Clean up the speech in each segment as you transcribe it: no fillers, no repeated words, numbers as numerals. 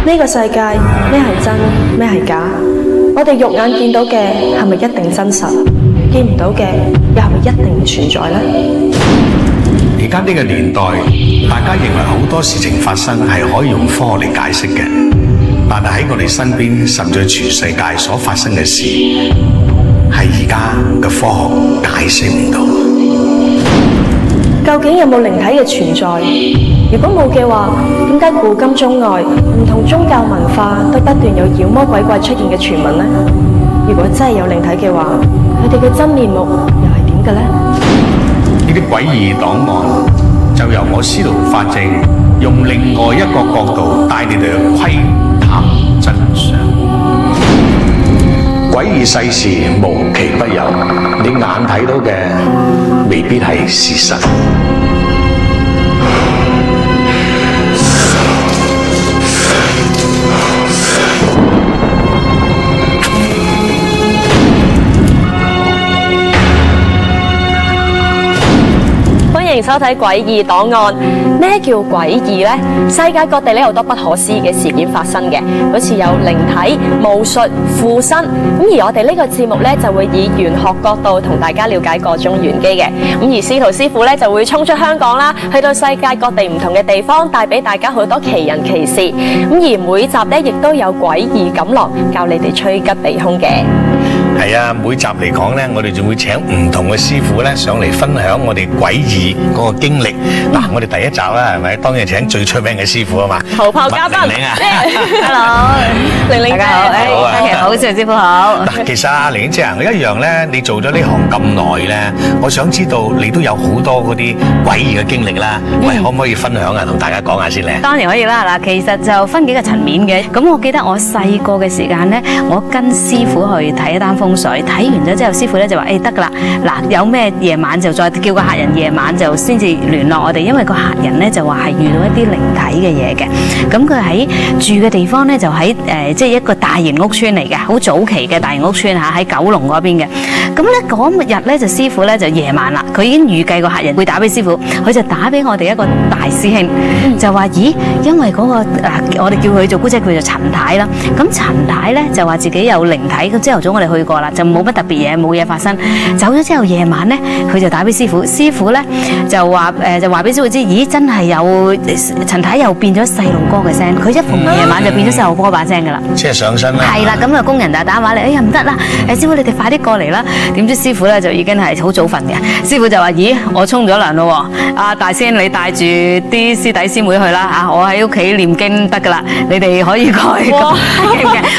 呢個世界咩係真，咩係假？我哋肉眼見到嘅係咪一定真實？見唔到嘅又係咪一定唔存在呢？而家呢個年代，大家認為好多事情發生係可以用科學嚟解釋嘅，但係喺我哋身邊甚至全世界所發生嘅事，係而家嘅科學解釋唔到。究竟有冇靈體嘅存在？如果冇嘅話，點解古今中外唔同宗教文化都不斷有妖魔鬼怪出現嘅傳聞呢？如果真係有靈體嘅話，佢哋嘅真面目又係點嘅呢？呢啲詭異檔案就由我司徒法正用另外一個角度帶你哋去窺探真相。詭異世事無奇不有，你眼睇到嘅未必係事實。歡迎收睇詭異檔案。咩叫詭異呢？世界各地咧有好多不可思議嘅事件發生嘅，好似有靈體、巫術、附身。咁而我哋呢個節目咧就會以玄學角度同大家了解各種玄機嘅。咁而司徒師傅咧就會衝出香港啦，去到世界各地唔同嘅地方，帶俾大家好多奇人奇事。咁而每集咧亦都有詭異錦囊教你哋趨吉避凶嘅。係啊，每集嚟講咧，我哋仲會請唔同嘅師傅咧上嚟分享我哋詭異嗰個經歷。嗱，我哋第一集啦，係咪？當然請最出名嘅師傅啊嘛。頭炮嘉賓，玲玲啊 ，Hello， 玲玲姐，好，司徒師傅好。嗱，其實啊，玲玲姐啊，我一樣咧，你做咗呢行咁耐咧，我想知道你都有好多嗰啲詭異嘅經歷啦。喂，可唔可以分享啊？同大家講下先咧。當然可以啦。嗱，其實就分幾個層面嘅。咁我記得我細個嘅時間咧，我跟師傅去睇一單風水，睇完咗之後，師傅咧就話：得㗎啦，嗱，有咩夜晚就再叫個客人夜晚就先至聯絡我哋，因為個客人咧就話係遇到一啲靈體嘅嘢嘅。咁佢喺住嘅地方咧就喺即係一個大型屋村嚟嘅，好早期嘅大型屋村嚇，喺九龍嗰邊嘅。咁咧嗰日咧就師傅咧就夜晚啦，佢已經預計個客人會打俾師傅，佢就打俾我哋一個大師兄，就話：咦，因為嗰個我哋叫佢做姑姐，叫做陳太啦。咁陳太咧就話自己有靈體，咁朝頭早我哋去過啦，就冇乜特別嘢，冇嘢發生。走咗之後夜晚咧，佢就打俾師傅，師傅咧就話俾師傅知，咦，真係有陳太又變咗細路哥嘅聲，佢一逢夜晚就變咗細路哥把聲噶啦，即係上身啦。係啦，咁啊工人打電話嚟，哎呀唔得啦，師傅你哋快啲過嚟啦。點知師傅咧就已經係好早瞓嘅，師傅就話：咦，我沖咗涼咯，阿大師兄你帶住啲師弟師妹去啦嚇，我喺屋企念經得噶啦，你哋可以過去。哇！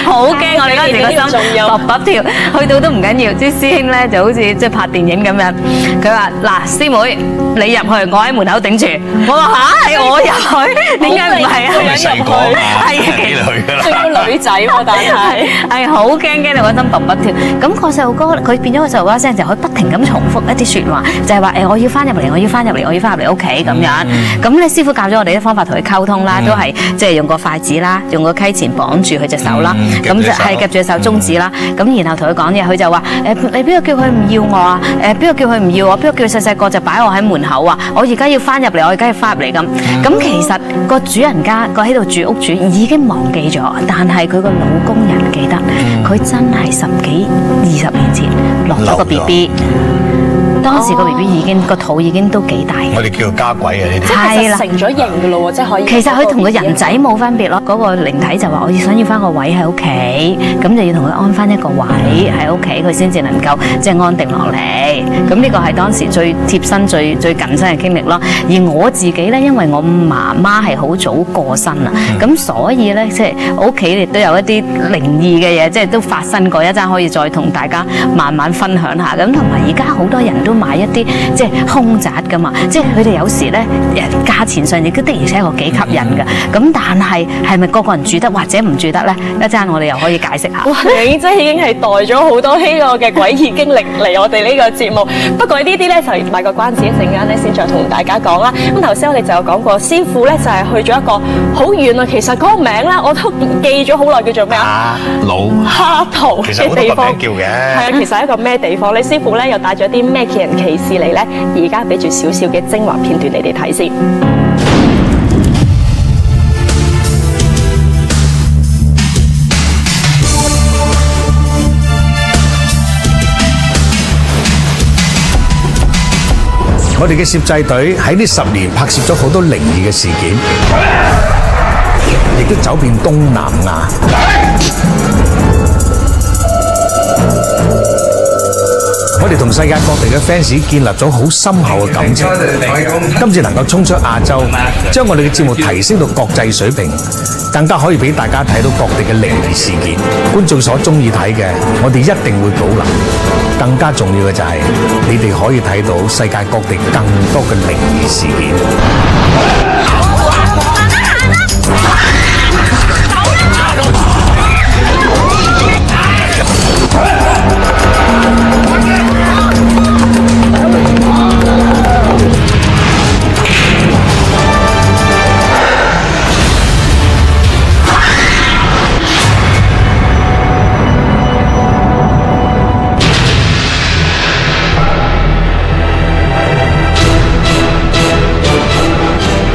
好驚，我哋嗰時個心卜卜跳，去到都唔緊要。啲師兄咧就好似即係拍電影咁樣，佢話：嗱，師妹你入去，我喺門口頂住。我話嚇，係我入去，點解唔係啊？細個係幾歲㗎啦？仲要女仔喎，但係好驚到個心卜卜跳。咁個細路哥佢變咗個細路哥聲，就可以不停咁重複一啲説話，就係話我要翻入嚟，我要翻入嚟，我要翻入嚟屋企咁樣。咁咧師傅教咗我哋啲方法同佢溝通啦，都係即係用個筷子啦，用個溪錢綁住佢隻手啦，咁就係夾住隻手中指啦。咁然後同佢講嘢，佢就話：你邊個叫佢唔要我啊？邊個叫佢唔要我？邊個叫佢細個就擺我喺門口啊？我而家要翻入嚟，我而家要翻入嚟咁。咁其實個主人家個喺度住屋主已經忘記咗，但係佢個老工人記得，佢真係10幾20年前落咗個 BB。當時個 BB 已經個肚已經都幾大，我哋叫家鬼啊呢啲。係啦，成咗型噶咯喎，即係可以。其實佢同個人仔冇分別咯。嗰個靈體就話：我想要翻個位喺屋企，咁就要同佢安翻一個位喺屋企，佢先至能夠即係安定落嚟。咁呢個係當時最貼身、最近身嘅經歷咯。而我自己咧，因為我媽媽係好早過身啦，咁所以咧即係我屋企亦都有一啲靈異嘅嘢，即係都發生過一陣，可以再同大家慢慢分享下。咁同埋而家好多人都買一啲即係空宅噶嘛，即係佢哋有時咧價錢上亦都的而且確幾吸引㗎。咁但係咪個個人住得或者唔住得咧？一陣我哋又可以解釋下。哇！你真係已經係帶咗好多呢個嘅詭異經歷嚟我哋呢個節目。不過呢啲咧就賣個關子，一陣間咧先再同大家講啦。咁頭先我哋就有講過，師傅咧就係去咗一個好遠啊。其實嗰個名咧我都記咗好耐，叫做咩啊？哈圖嘅地方叫嘅。係啊，其實係一個咩地方？你師傅咧又帶咗啲咩奇人奇事嚟咧？而家俾住少少嘅精華片段你哋睇先。我哋嘅攝製隊喺呢10年拍攝咗好多靈異嘅事件，亦都走遍東南亞。我哋同世界各地嘅 fans 建立咗好深厚嘅感情。今次能夠衝出亞洲，將我哋嘅節目提升到國際水平，更加可以俾大家睇到各地嘅靈異事件。觀眾所中意睇嘅，我哋一定會保留。更加重要嘅就係，你哋可以睇到世界各地更多嘅靈異事件。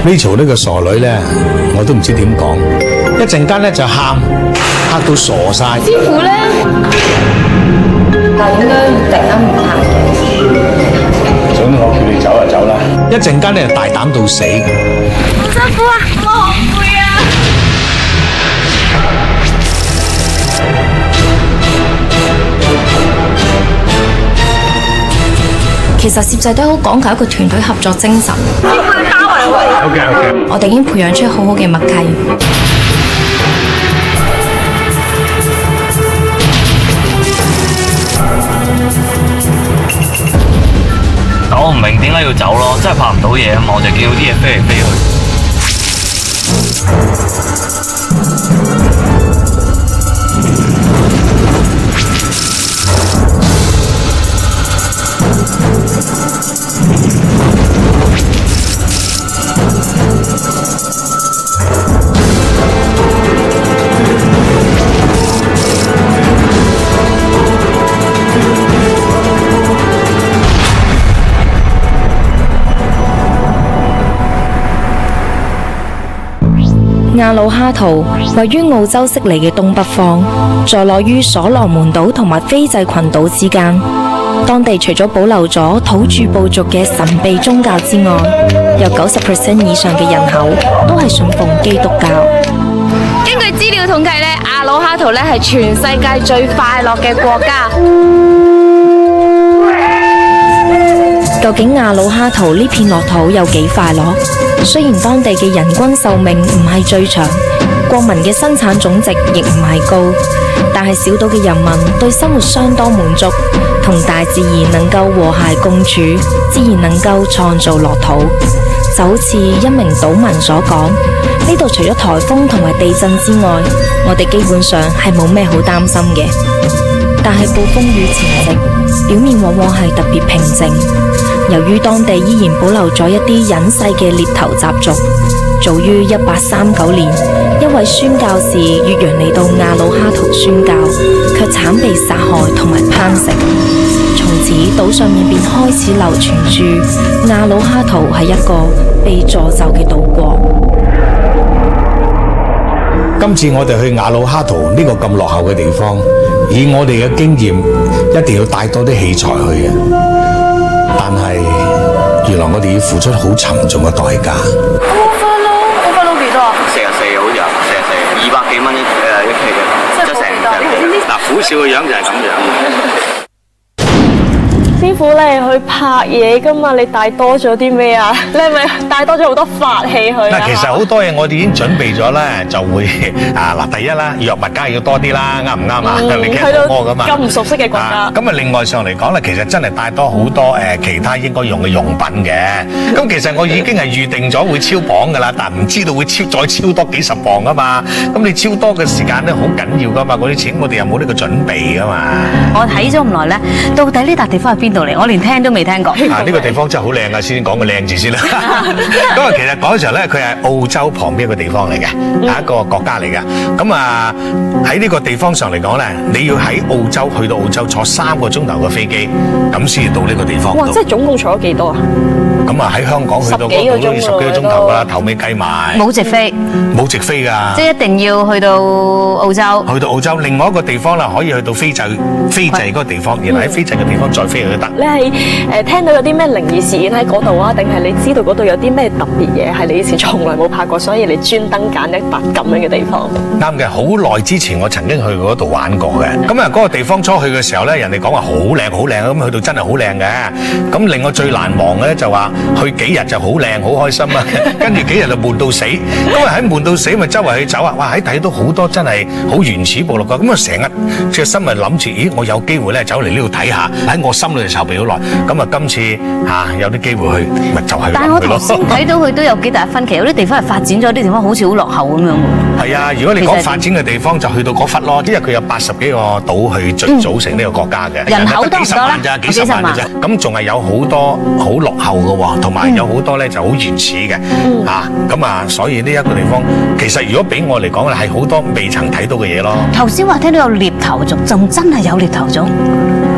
Rachel 呢個傻女咧，我都唔知點講，一陣間咧就喊，嚇到傻晒。師傅咧，但應該突然間唔行嘅。想我叫你走就走啦，一陣間咧就大膽到死。好辛苦啊，我好攰啊。其實攝製隊好講求一個團隊合作精神。我哋已經培養出好好嘅默契。但我唔明點解要走咯，真係拍唔到嘢啊嘛，我就見到啲嘢飛嚟飛去。亞魯哈圖位於澳洲悉尼嘅東北方，坐落於所羅門島同埋斐濟群島之間。當地除咗保留咗土著部族嘅神秘宗教之外，有90% 以上嘅人口都係信奉基督教。根據資料統計咧，亞魯哈圖咧係全世界最快樂嘅國家。究竟亞魯哈圖呢片樂土有幾快樂？雖然當地嘅人均壽命唔係最長，國民嘅生產總值亦唔係高，但係小島嘅人民對生活相當滿足，同大自然能夠和諧共處，自然能夠創造樂土。就好似一名島民所講，呢度除咗颱風同埋地震之外，我哋基本上係冇咩好擔心嘅。但係暴風雨前夕，表面往往係特別平靜。由於當地依然保留咗一啲隱世嘅獵頭習俗，早於1839年，一位宣教士越洋嚟到亞魯哈圖宣教，卻慘被殺害同埋烹食。從此島上面便開始流傳住亞魯哈圖係一個被詛咒嘅島國。今次我哋去亞魯哈圖呢個咁落後嘅地方，以我哋嘅經驗，一定要帶多啲器材去嘅。但係原來我哋要付出好沉重嘅代價。Buffalo 幾多啊44好似啊，44 200幾蚊一期嘅，即係成嗱苦笑嘅樣就係咁樣。師傅，你係去拍嘢噶嘛？你帶多咗啲咩啊？你係咪帶多咗好多法器去啊？嗱，其實好多嘢我哋已經準備咗咧，就會第一啦，藥物梗係要多啲啦，啱唔啱啊？你聽我噶嘛？咁唔熟悉嘅國家。咁另外上嚟講咧，其實真係帶多好多其他應該用嘅用品嘅。咁其實我已經係預定咗會超磅噶啦，但唔知道會再超多幾十磅噶嘛。咁你超多嘅時間咧好緊要噶嘛，嗰啲錢我哋又冇呢個準備噶嘛。我睇咗咁耐咧，到底呢笪地方係邊度嚟？我連聽都未聽過。呢個地方真係好靚啊！先講個靚字先啦。咁啊，其實講時候咧，佢係澳洲旁邊一個地方嚟嘅，係一個國家嚟嘅。咁啊，喺呢個地方上嚟講咧，你要喺澳洲去到澳洲坐3個鐘頭嘅飛機，咁先至到呢個地方。哇！即係總共坐咗幾多啊？咁啊喺香港去到嗰度都要10幾個鐘頭㗎啦，頭尾計埋。冇直飛，冇直飛㗎。即係一定要去到澳洲。去到澳洲，另外一個地方啦，可以去到斐濟嗰個地方，然後喺斐濟嘅地方再飛去都得。你係聽到有啲咩靈異事件喺嗰度啊？定係你知道嗰度有啲咩特別嘢係你以前從來冇拍過，所以你專登揀一笪咁樣嘅地方？啱嘅，好耐之前我曾經去過嗰度玩過嘅。咁啊，嗰個地方初去嘅時候咧，人哋講話好靚好靚，咁去到真係好靚嘅。咁令我最難忘嘅咧就話去幾日就好靚好開心啊，跟住幾日就悶到死。咁啊喺悶到死咪周圍去走啊！哇，喺睇到好多真係好原始部落㗎。咁啊成日隻心咪諗住，咦，我有機會咧走嚟呢度睇下，喺我心裏籌備好耐。咁啊今次有啲機會去，咪就係去咯。但係我頭先睇到佢都有幾大分歧，有啲地方係發展咗，啲地方好似好落後咁樣喎。係啊，如果你講發展嘅地方就去到嗰忽咯，因為佢有80幾個島去組成呢個國家嘅，人口多唔多咧？幾十萬咋，幾十萬嘅啫。咁仲係有好多好落後嘅喎，同埋有好多咧就好原始嘅咁啊，所以呢一個地方其實如果俾我嚟講咧，係好多未曾睇到嘅嘢咯。頭先話聽到有獵頭族，仲真係有獵頭族？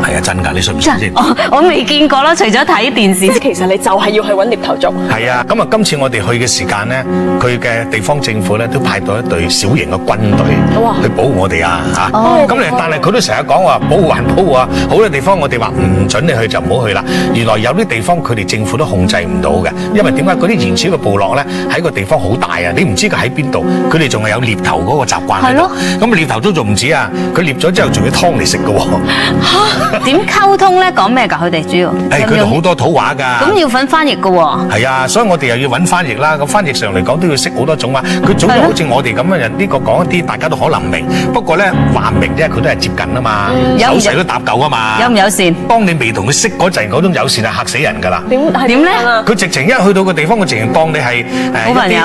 係啊，真㗎，你信唔信先？我未見過啦，除咗睇電視。即係其實你就係要去揾獵頭族。係啊，咁啊，今次我哋去嘅時間咧，佢嘅地方政府咧都派到一隊小型嘅軍隊去保護我哋但係佢都成日講話保護還保護啊，好多地方我哋話唔準你去就唔好去啦。原來有啲地方佢哋政府都控制唔到嘅，因為點解嗰啲原始嘅部落咧喺個地方好大啊，你唔知佢喺邊度，佢哋仲係有獵頭嗰個習慣喺度。咁獵頭都仲唔止啊，佢獵咗之後仲要劏嚟食嘅喎。點溝通咧？講咩㗎？佢哋主要佢哋好多土話㗎。咁要揾翻譯㗎喎。係啊，所以我哋又要揾翻譯啦。咁翻譯上嚟講都要識好多種話。佢總之好似我哋咁嘅人，呢個講一啲大家都可能明，不過咧話明啫，佢都係接近啊嘛，手勢都搭夠啊嘛。有唔友善？當你未同佢識嗰陣，嗰種友善係嚇死人㗎啦。點咧？佢直情一去到個地方，佢直情當你係好朋友，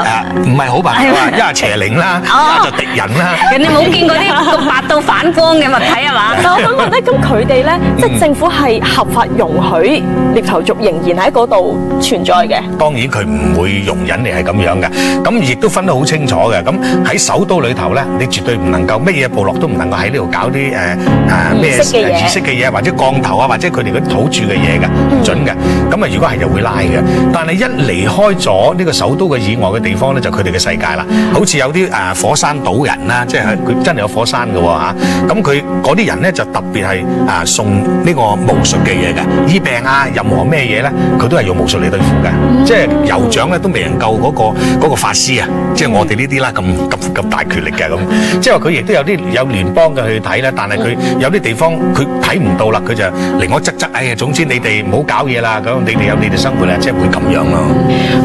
唔係好朋友啊，一係邪靈啦，一就敵人啦。人哋冇見過啲咁白到反光嘅物體係嘛？但我想問咧，咁佢哋咧，即係政府係合法容許獵頭族仍然喺嗰度存在嘅？當然佢唔會容忍你係咁樣嘅，咁亦都分得好清楚嘅。咁喺首都裏頭咧，你絕對唔能夠乜嘢部落都唔能夠喺呢度搞啲咩儀式嘅嘢，或者降頭啊，或者佢哋嗰啲土著嘅嘢嘅，唔準嘅。咁啊，如果係就會拉嘅。但係一離開咗呢個首都嘅以外嘅地方咧，就佢哋嘅世界啦。好似有啲火山島人啦，即係佢真係有火山嘅喎。咁佢嗰啲人咧就特別係送呢個巫術嘅嘢嘅，醫病啊，任何咩嘢咧，佢都係用巫術嚟對付嘅。即係酋長咧都未能夠嗰個法師啊，即係我哋呢啲啦咁大權力嘅咁。即係話佢亦都有啲有聯邦嘅去睇啦，但係佢有啲地方佢睇唔到啦，佢就令我側，哎呀，總之你哋唔好搞嘢啦，咁你哋有你哋生活啊，即係會咁樣咯。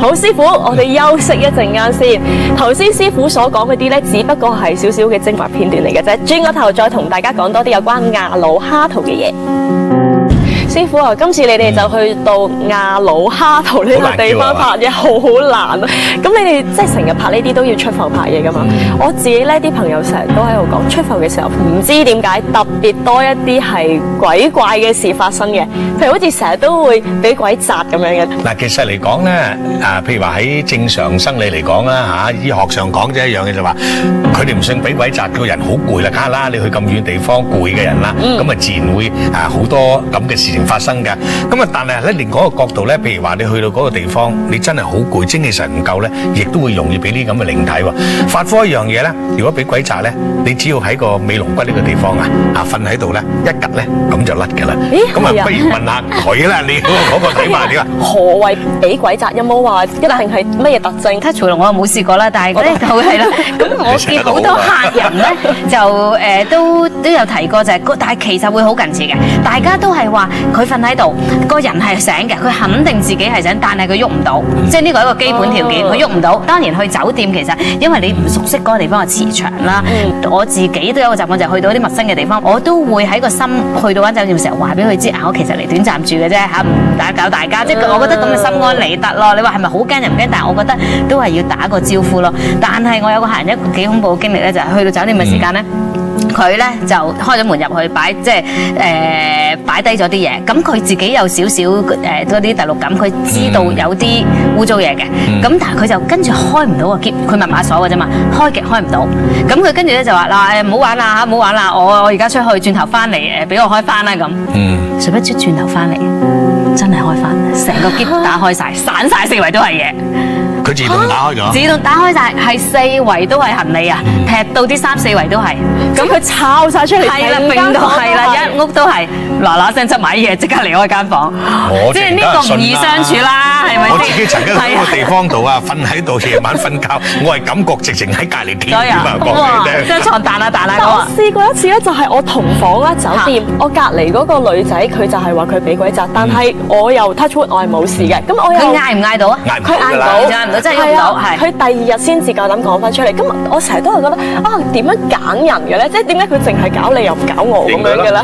好，師傅，我哋休息一陣間先。頭先師傅所講嗰啲咧，只不過係少少嘅精華片段嚟嘅啫，轉個頭再同大家講多啲有關亞魯哈圖嘅嘢。師傅啊，今次你哋就去到亞魯哈圖呢個地方拍嘢，好難啊！咁你哋即係成日拍呢啲都要出埠拍嘢噶嘛？我自己呢啲朋友成日都喺度講，出埠嘅時候唔知點解特別多一啲係鬼怪嘅事發生嘅，譬如好似成日都會俾鬼砸咁樣嘅。嗱，其實嚟講咧，譬如話喺正常生理嚟講啦，醫學上講啫一樣嘅就話，佢哋唔信俾鬼砸，個人好攰啦，梗係啦，你去咁遠地方攰嘅人啦，咁啊自然會好多咁嘅事情發生嘅。咁啊，但係喺另外一個角度咧，譬如話你去到嗰個地方，你真係好攰，精氣神唔夠咧，亦都會容易俾啲咁嘅靈體喎。發科一樣嘢咧，如果俾鬼砸咧，你只要喺個尾龍骨呢個地方瞓喺度咧，一趌咧咁就甩㗎啦。咁啊，不如問下佢啦，你嗰個睇法點啊？何謂俾鬼砸？有冇話一定係乜嘢特徵？Touch 我又冇試過啦，但係咧就係啦。咁我見好多客人咧就都有提過就係，但係其實會好近似嘅，大家都係話佢瞓喺度，個人係醒嘅，佢肯定自己係醒，但係佢喐唔到，即係呢個係一個基本條件，佢喐唔到。當然去酒店其實因為你唔熟悉嗰個地方嘅磁場啦，我自己都有個習慣就係去到一啲陌生嘅地方，我都會喺個心去到間酒店嘅時候話俾佢知我其實嚟短暫住嘅啫嚇，唔打攪大家，即係我覺得咁嘅心安理得咯。你話係咪好驚又唔驚？但係我覺得都係要打個招呼咯。但係我有個客人一個幾恐怖嘅經歷咧，就係去到酒店嘅時間咧。佢咧就開咗門入去擺，即係擺低咗啲嘢。咁佢自己有少少嗰啲第六感，佢知道有啲污糟嘢嘅。咁但係佢就跟住開唔到個篋，佢密碼鎖嘅啫嘛，開極開唔到。咁佢跟住咧就話嗱，唔好玩啦嚇，唔好玩啦，我而家出去轉頭翻嚟俾我開翻啦咁。誰不知轉頭翻嚟。真係開翻，成個篋打開晒，散晒四圍都係嘢。佢自動打開咗。自動打開晒，係四圍都係行李啊！踢到啲衫四圍都係。咁佢抄晒出嚟，係啦，並到係啦，一屋都係嗱嗱聲執埋嘢，即刻離開間房。即係呢個唔易相處啦，係咪先？我自己曾經喺個地方度啊，瞓喺度夜晚瞓覺，我係感覺直情喺隔離天添啊！講俾你聽，張床彈下彈下但我咁啊！試過一次咧，就係我同房啦，酒店，我隔離嗰個女仔，佢就係話佢俾鬼責，但係我又 touch wood，我係冇事嘅。咁我又佢嗌唔嗌到啊？嗌唔佢嗌唔到，嗌唔到，真係喐唔到，係。佢第二日先至夠膽講翻出嚟。咁我成日都係覺得啊，點樣揀人嘅咧？即係點解佢淨係搞你又唔搞我咁樣嘅咧？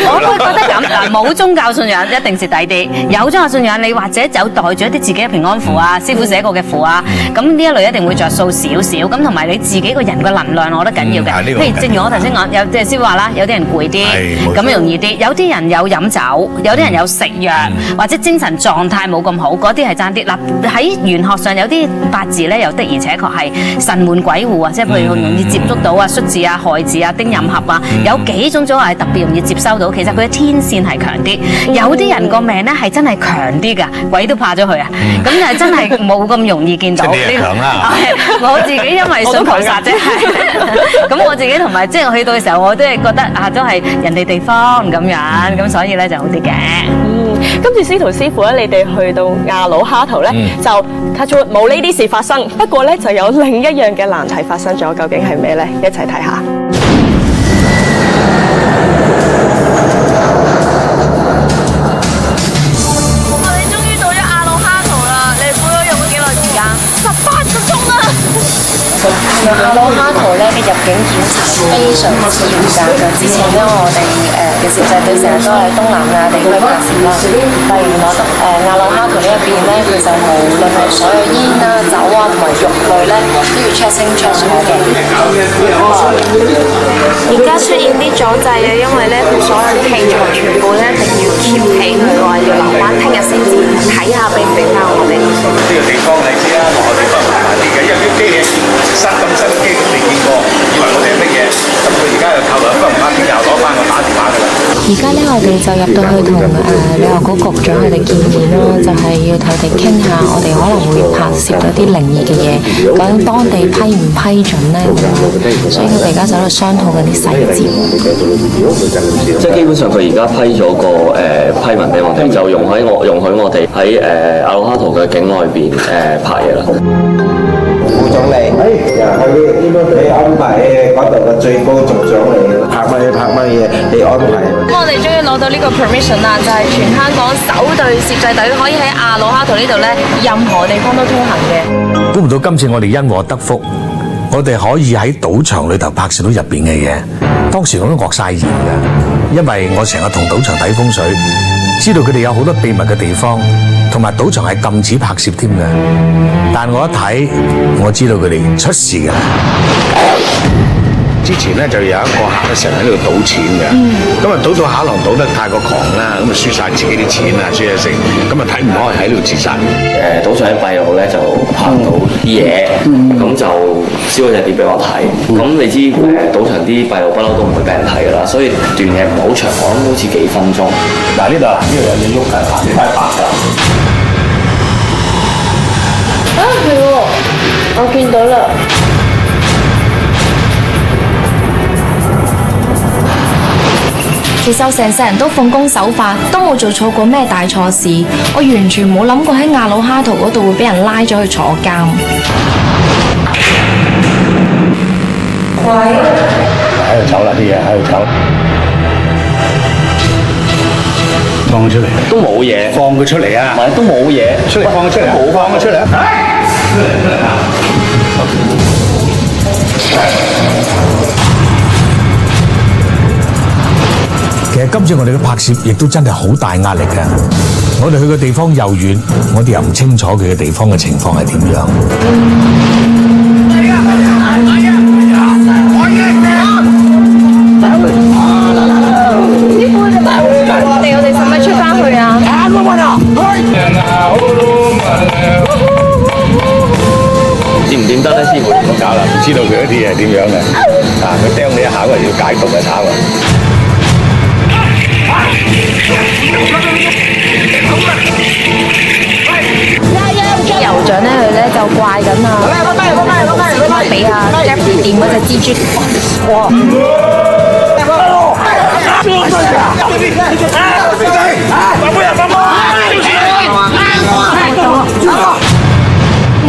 我會覺得咁嗱，冇宗教信仰一定蝕底啲，有宗教信仰你或者有袋住一啲自己嘅平安符啊，師傅寫過嘅符啊，咁呢一類一定會着數少少。咁同埋你自己個人個能量，我覺得緊要嘅。譬如正如我頭先講，有即係師傅話啦，有啲人攰啲，咁容易啲；有啲人有飲酒，有啲人有食藥，或者精神狀態冇咁好，嗰啲係爭啲。嗱喺玄學上有啲八字咧，又的而且確係神門鬼戶啊，即係譬如容易接觸到啊、戌字啊、亥字啊、丁壬合啊，有幾種組合係特別容易接收到。其實佢嘅天線係強啲，有啲人個命咧係真係強啲㗎，鬼都怕咗佢啊！咁就係真係冇咁容易見到。你係強啦！我自己因為信菩薩啫，咁我自己同埋即係我去到嘅時候，我都係覺得啊，都係人哋地方咁樣，咁所以咧就好啲嘅。跟住司徒師傅咧，你哋去到亞魯哈圖咧，就冇呢啲事發生。不過咧，就有另一樣嘅難題發生咗，究竟係咩咧？一齊睇下。我哋終於到咗亞魯哈圖啦！你估咗用咗幾耐時間？18個鐘啊！亞魯哈圖咧嘅入境檢查非常之嚴格嘅。之前咧我哋嘅攝製隊成日都喺東南亞地區拍攝啦，例如我亞魯哈圖呢一邊咧，其實無論係所有煙啊、酒啊同埋肉類咧，都要 check 清 check 楚嘅。而家出現啲阻滯啊，因為咧佢所有啲器材全部咧一定要 keep 起佢，話要留翻聽日先至睇下俾唔俾翻我哋。呢個地方你知啦，我哋都係麻煩啲嘅，因為啲機器新咁新機未見過，以為我哋係乜嘢，咁佢而家又扣留不唔翻，聽日又攞翻我打電話㗎啦。而家咧，我哋就入到去同旅遊局局長佢哋見面咯，就係要同佢哋傾下，我哋可能會拍攝咗啲靈異嘅嘢，究竟當地批唔批准咧咁樣，所以佢哋而家就喺度商討緊啲細節。即係基本上佢而家批咗個批文俾我哋，就容許我哋喺亞魯哈圖嘅境內邊拍嘢啦。副總理，你安排嗰度嘅最高總長嚟拍乜嘢？你安排。咁我哋終於攞到呢個 permission 啦，就係全香港首隊攝製隊可以喺亞魯哈圖呢度咧，任何地方都通行嘅。估唔到今次我哋因禍得福，我哋可以喺賭場裏頭拍攝到入邊嘅嘢。當時我都愕晒然㗎，因為我成日同賭場睇風水，知道佢哋有好多秘密嘅地方，同埋賭場係禁止拍攝添嘅。但我一睇，我知道佢哋出事㗎啦。之前咧就有一個客咧成日喺度賭錢嘅，咁啊賭到下浪賭得太過狂啦，咁啊輸晒自己啲錢啊，輸咗成，咁啊睇唔開喺度自殺。賭場喺閉路咧就拍到啲嘢，咁就燒咗隻碟俾我睇。咁你知賭場啲閉路不嬲都唔會俾人睇㗎啦，所以段嘢唔係好長，我諗好似幾分鐘。嗱呢度有嘢喐㗎，呢塊白㗎。啊係喎，我見到啦。其實我成世人都奉公守法，都冇做錯過咩大錯事。我完全冇諗過喺亞魯哈圖嗰度會俾人拉咗去坐監。喺度走啦啲嘢，喺度走。放佢出嚟。都冇嘢。放佢出嚟啊！唔係，都冇嘢。出嚟，放佢出嚟。冇放佢出嚟啊！其實今次我哋嘅拍攝亦都真係好大壓力㗎。我哋去嘅地方又遠，我哋又唔清楚佢嘅地方嘅情況係點樣。我哋使唔使出返去啊？掂唔掂得咧？師傅唔好搞啦，唔知道佢一啲嘢點樣嘅。啊，佢釘你一下，要解毒嘅炒啊！酋長咧，佢咧就怪緊啊，俾阿 Jeff 掂嗰隻蜘蛛。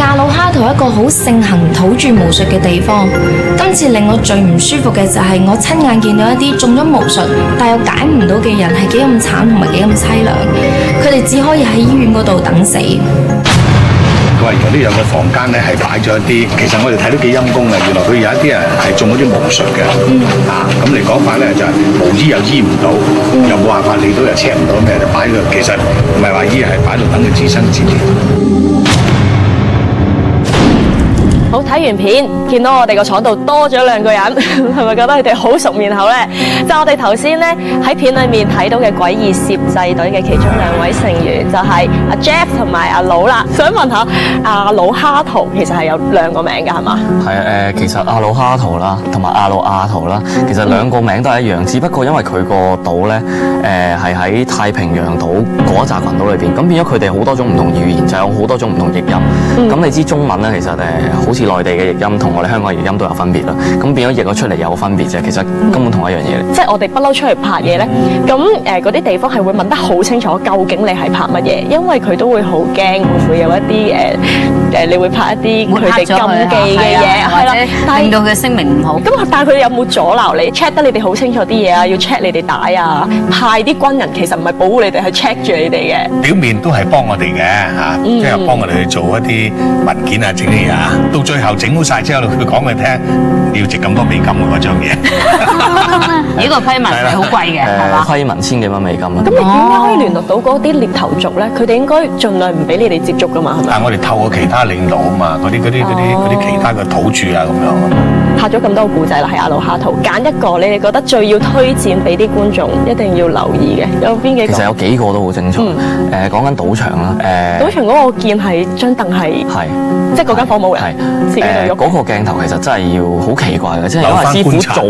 亞魯哈圖係一個好盛行土著巫術嘅地方。今次令我最唔舒服嘅就係我親眼見到一啲中咗巫術但又解唔到嘅人係幾咁慘同埋幾咁凄涼，佢哋只可以喺醫院嗰度等死。佢話原來呢兩個房間咧係擺咗一啲，其實我哋睇到幾陰功嘅。原來佢有一啲人係中嗰啲巫術嘅，咁嚟講法咧就係無醫又醫唔到，又冇辦法理到又 check 唔到咩，就擺喺度。其實唔係話醫，係擺喺度等佢自生自滅。好，睇完片，見到我哋個廠度多咗兩個人，係咪覺得佢哋好熟面口呢？就我哋頭先呢喺片裏面睇到嘅詭異攝製隊嘅其中兩位成員，就係阿 Jeff 同埋阿魯啦。想問下阿魯哈圖其實係有兩個名㗎，係嘛？係其實阿魯哈圖啦，同埋阿魯亞圖啦，其實兩個名都係一樣，只不過因為佢個島咧，係喺太平洋島嗰一紮群島裏邊，咁變咗佢哋好多種唔同語言，就有好多種唔同譯音。咁你知中文咧，其實好似內地嘅譯音同我哋香港嘅譯音都有分別啦。咁變咗譯咗出嚟有分別啫，其實根本同一樣嘢。即係我哋不嬲出去拍嘢咧，咁嗰啲地方係會問得好清楚，究竟你係拍乜嘢？因為佢都會好驚，會唔會有一啲你會拍一啲佢哋禁忌嘅嘢，係啦，令到佢聲名唔好。咁但係佢哋有冇阻撓你 check 得你哋好清楚啲嘢啊？要 check 你哋帶啊，派啲軍人其實唔係保護你哋，係 check 住你哋嘅。表面都係幫我哋嘅嚇，即係幫我哋去做一啲文件啊，整啲嘢啊。到最後整好晒之後，佢講俾你聽，你要值咁多美金嘅嗰張嘢。呢個批文係好貴嘅，係嘛？批文千幾蚊美金啦。咁你點解可以聯絡到嗰啲獵頭族咧？佢哋應該盡量唔俾你哋接觸噶嘛，係咪？但係我哋透過其他領導啊嘛，嗰啲其他嘅土著啊咁樣。拍咗咁多個故仔啦，喺阿魯哈圖揀一個，你哋覺得最要推薦俾啲觀眾，一定要留意嘅，有邊幾個？其實有幾個都好精彩。講緊賭場啦，賭場嗰個我見係張凳係，即係嗰間房冇人，自己就喐。嗰個鏡頭其實真係要好奇怪嘅，即係因為師傅做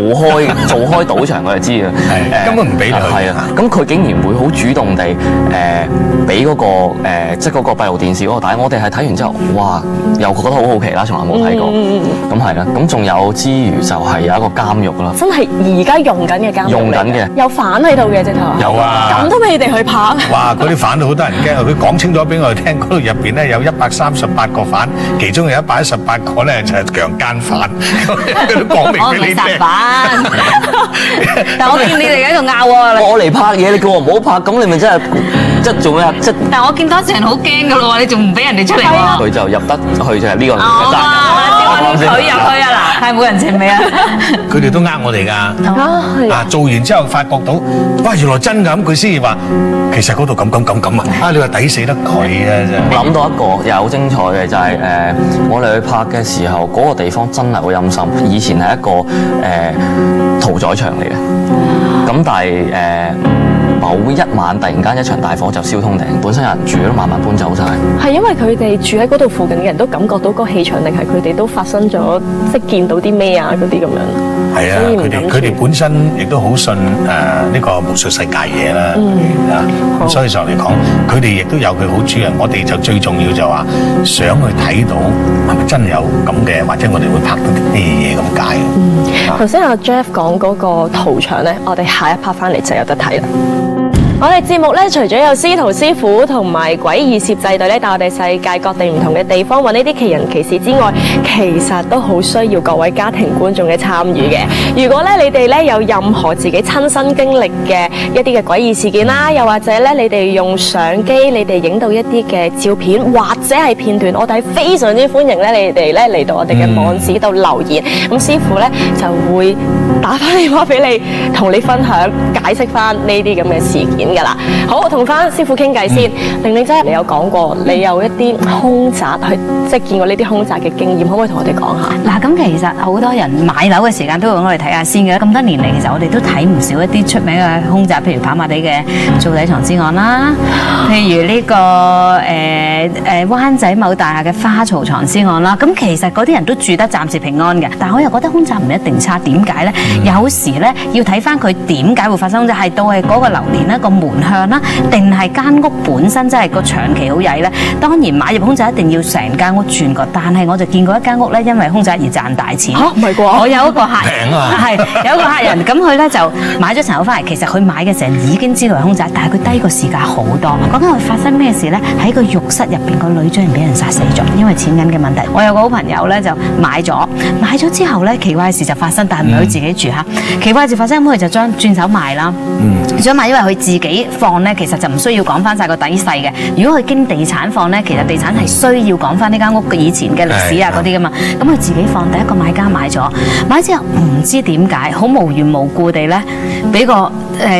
開賭場，我就知啊。根本唔俾你去。係啊，咁佢竟然會好主動地俾嗰個即係嗰個閉路電視嗰個帶，我哋係睇完之後，哇，又覺得好好奇啦，從來冇睇過。咁係啦，咁仲有之餘就係有一個監獄啦，真係而家用緊嘅監獄，用緊嘅，有犯喺度嘅直頭。有啊，咁都俾你哋去拍。哇！嗰啲犯都好得人驚啊！佢講清楚俾我哋聽，嗰度入邊咧有138個犯，其中有118個咧就係強姦犯，佢都講明俾你聽。但我見你哋喺度拗喎，我嚟拍嘢，你叫我唔好拍，咁你咪真係即係做咩啊？即係。但我見多成好驚噶咯喎，你仲唔俾人哋出嚟喎？佢就入得去就係呢個責任。佢入去啊嗱，係冇人情味啊！佢哋都呃我哋㗎，做完之後發覺到，哇！原來真㗎，咁佢先至話，其實嗰度咁啊！你話抵死得佢啊！真諗到一個又好精彩嘅就係我哋去拍嘅時候，嗰個地方真係好陰森。以前係一個屠宰場嚟嘅，咁但係某一晚突然間一場大火就燒通頂，本身有人住都慢慢搬走晒。係因為佢哋住喺嗰度附近嘅人都感覺到個氣場，定係佢哋都發生咗即係見到啲咩啊嗰啲咁樣。係啊，佢哋本身亦都好信呢個巫術世界嘢啦。咁所以上嚟講，佢哋亦都有佢好處嘅。我哋就最重要就話想去睇到係咪真係有咁嘅，或者我哋會拍到啲嘢咁解。頭先阿 Jeff 講嗰個屠場咧，我哋下一 part 翻嚟就有得睇啦。我哋節目咧，除咗有司徒師傅同埋詭異攝製隊咧，帶我哋世界各地唔同嘅地方揾呢啲奇人奇事之外，其實都好需要各位家庭觀眾嘅參與嘅。如果咧你哋咧有任何自己親身經歷嘅一啲嘅詭異事件啦，又或者咧你哋用相機，你哋影到一啲嘅照片或者係片段，我哋非常之歡迎咧你哋咧嚟到我哋嘅網址度留言，咁師傅咧就會打翻電話俾你，同你分享解釋翻呢啲咁嘅事件㗎啦。好，同翻師傅傾偈先。玲玲姐，你有講過你有一啲凶宅去即係見過呢啲凶宅嘅經驗，可唔可以同我哋講下？嗱，咁其實好多人買樓嘅時間都會揾我哋睇下先嘅。咁多年嚟，其實我哋都睇唔少一啲出名嘅凶宅，譬如跑馬地嘅做底床之案啦，譬如呢個灣仔某大廈嘅花槽床之案啦。咁其實嗰啲人都住得暫時平安嘅，但係我又覺得凶宅唔一定差。點解咧？有時咧要睇翻佢點解會發生，就係到係嗰個流年咧個門向啦，定係間屋本身真係個長期好曳咧？當然買入空宅一定要成間屋轉過，但係我就見過一間屋咧，因為空宅而賺大錢。唔係啩？我有一個客人平啊係有一個客人，咁佢咧就買咗層樓翻嚟，其實佢買嘅時候已經知道係空宅，但係佢低個市價好多。講緊佢發生咩事咧？喺個浴室入邊個女將俾人殺死咗，因為錢銀嘅問題。我有個好朋友咧就買咗之後咧，奇怪嘅事就發生，但係唔係佢自己住嚇。奇怪嘅事發生，咁佢就將轉手賣啦。想賣，因為佢自己放咧，其實就唔需要講翻晒個底細嘅。如果佢經地產放咧，其實地產係需要講翻呢間屋嘅以前嘅歷史啊嗰啲噶嘛。咁佢自己放，第一個買家買咗，買之後唔知點解，好無緣無故地咧，俾個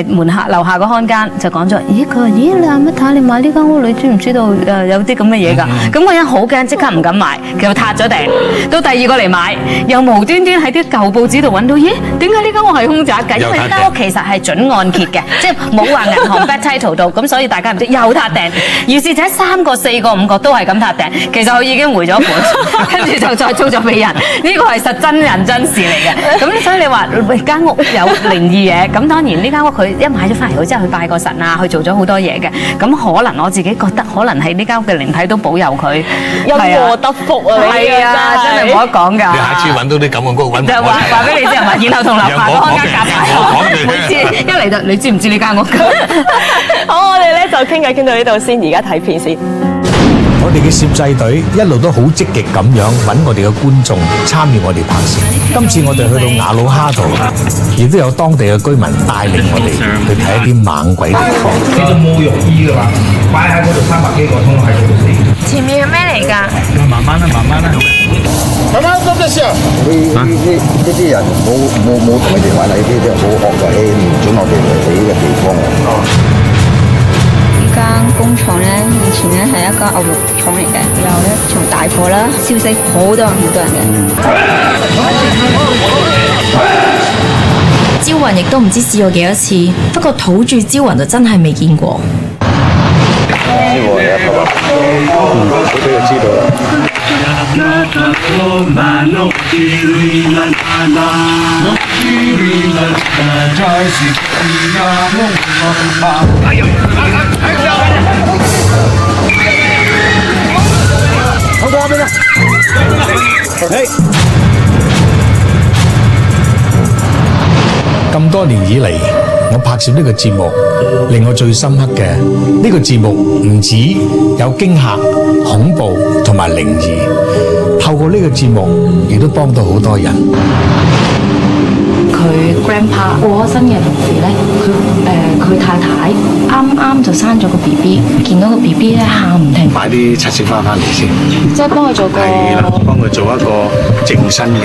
門下樓下個看更就講咗，佢話你阿乜太，你買呢間屋，你知唔知道有啲咁嘅嘢㗎？咁個人好驚，即刻唔敢買，佢就撻咗訂。到第二個嚟買，又無端端喺啲舊報紙度揾到，點解呢間屋係空宅㗎？因為呢間屋其實係準按揭嘅，即係冇話銀行 bad title 到，咁所以大家唔知又撻訂。於是者3個、4個、5個都係咁撻訂，其實佢已經回咗本，跟住就再租咗俾人。呢個係實真人真事嚟嘅。咁所以你話間屋有靈異嘢，咁當然呢間屋佢一買咗翻嚟，佢之後去拜個神啊，去做咗好多嘢嘅。咁可能我自己覺得，可能係呢間屋嘅靈體都保佑佢，因禍得福啊！係啊，真係冇得講㗎。你下次揾到啲咁嘅屋揾就話俾你知係咪？然後同樓下嗰間夾埋，每次一嚟就你知唔知呢間屋？好，我哋咧就傾偈傾到呢度先，而家睇片先。我哋嘅攝製隊一路都好積極咁樣揾我哋嘅觀眾參與我哋拍攝。今次我哋去到雅魯哈圖，亦都有當地嘅居民帶領我哋去睇一啲猛鬼地方。呢個沐浴衣㗎嘛，擺喺嗰度300幾個鐘喺嗰度死。前面係咩嚟㗎？慢慢啦，慢慢啦。慢慢咁嘅時候，呢啲人冇同佢哋玩呢啲即係好惡嘅，唔准我哋嚟呢個地方啊。呢間工廠咧，以前咧係一間牛肉廠嚟嘅，有一場大火啦，燒死好多人嘅。招魂亦都唔知試過幾多次，不過土著招魂就真係未見過。師傅你一頭啊，好俾佢知道啦。好過邊啊？咁多年以嚟，我拍攝呢個節目，令我最深刻嘅呢個節目唔止有驚嚇、恐怖同埋靈異，透過呢個節目亦都幫到好多人。佢 grandpa 過咗身嘅同時咧，佢太太啱啱就生咗個 BB， 見到個 BB 咧喊唔停，買啲七色花翻嚟先，即係幫佢做個係啦，幫佢做一個淨身嘅，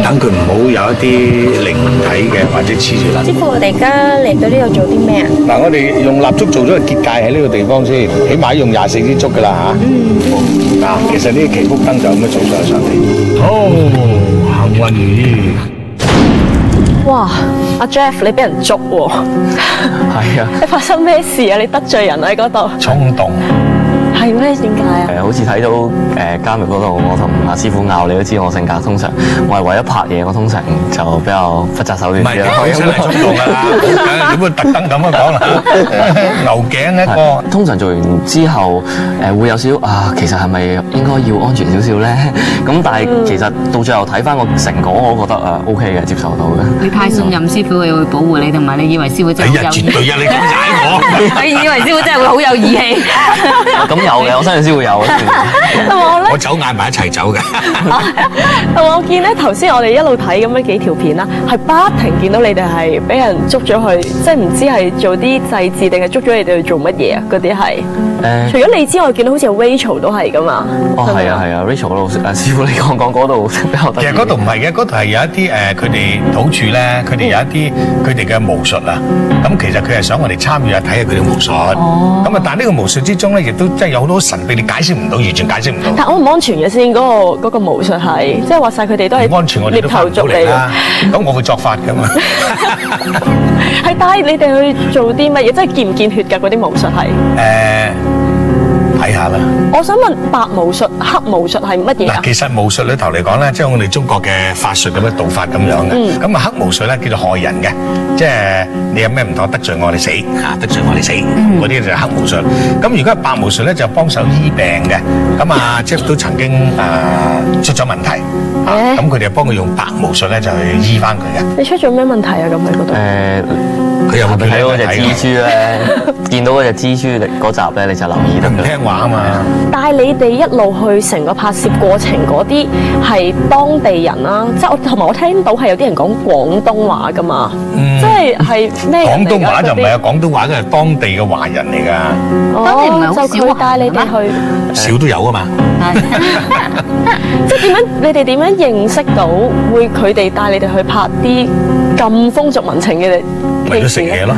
等佢唔好有一啲靈體嘅或者黐住啦。師傅，我哋而家嚟到呢度做啲咩啊？嗱，我哋用蠟燭做咗個結界喺呢個地方先，起碼用24支燭噶啦嚇。嗱，其實呢啲祈福燈就咁樣做上嚟。好，幸運如意。哇！阿 Jeff，你俾人捉喎！係啊，你發生咩事啊？你得罪人喺嗰度？衝動。係咩？點解啊？好似睇到監獄嗰度，我同阿師傅拗，你都知我性格通常，我係為咗拍嘢，我通常就比較不擇手段啲啦。講出嚟衝動㗎啦，點會特登咁樣講啦？牛頸一個。通常做完之後，會有少其實係咪應該要安全少少咧？咁但係其實到最後睇翻個成果，我覺得OK 嘅，接受到嘅。你太信任師傅，佢會保護你，同埋你以為師傅真係好有義氣。絕對你咁踩我。你以為師傅真係會好有義氣？咁有嘅，我相信先會有。我走嗌埋一齊走嘅。我見咧頭先我哋一路睇咁樣幾條片啦，係不停見到你哋係俾人捉咗去，即係唔知係做啲祭祀定係捉咗你哋去做乜嘢啊？嗰啲係除咗你之外，見到好似 Rachel 都係噶嘛。係啊 ，Rachel 嗰度師傅你講嗰度比較得意。其實嗰度唔係嘅，嗰度係有一啲佢哋土著咧，佢哋有一啲佢哋嘅巫術啊。咁其實佢係想我哋參與下睇下佢哋巫術。咁啊，但係呢個巫術之中咧，亦都真係有好多神秘，你解釋唔到，完全解釋唔到。但安唔安全嘅先？嗰個巫術係，即係話晒佢哋都係唔安全，我哋都翻唔到嚟啦。咁我會作法㗎嘛。係帶你哋去做啲乜嘢？即係見唔見血㗎？嗰啲巫術係。睇睇下啦。我想問白巫術、黑巫術係乜嘢啊嗱，？其實巫術裏頭嚟講咧，即係我哋中國嘅法術咁嘅道法咁樣嘅。咁啊，黑巫術咧叫做害人嘅，即係你有咩唔妥得罪我哋死啊，得罪我哋死嗰啲就係黑巫術。咁如果係白巫術咧，就幫手醫病嘅。咁啊，Jeff 都曾經出咗問題，咁佢哋就幫佢用白巫術咧就去醫翻佢嘅。你出咗咩問題啊？咁喺嗰度？佢有冇叫你睇嗰隻睇蜘蛛咧，見到嗰隻蜘蛛嗰集咧，你就留意得唔㗎啦。聽話啊嘛。帶你哋一路去成個拍攝過程嗰啲係當地人啦，即係同埋我聽到係有啲人講廣東話噶嘛，即係咩人嚟㗎？廣東話就唔係啊，嗰啲廣東話都係當地嘅華人嚟㗎，當地唔係好就少佢帶你哋去，少都有啊嘛。即係點樣？你哋點樣認識到會佢哋帶你哋去拍啲咁風俗民情嘅為咗食嘢咯。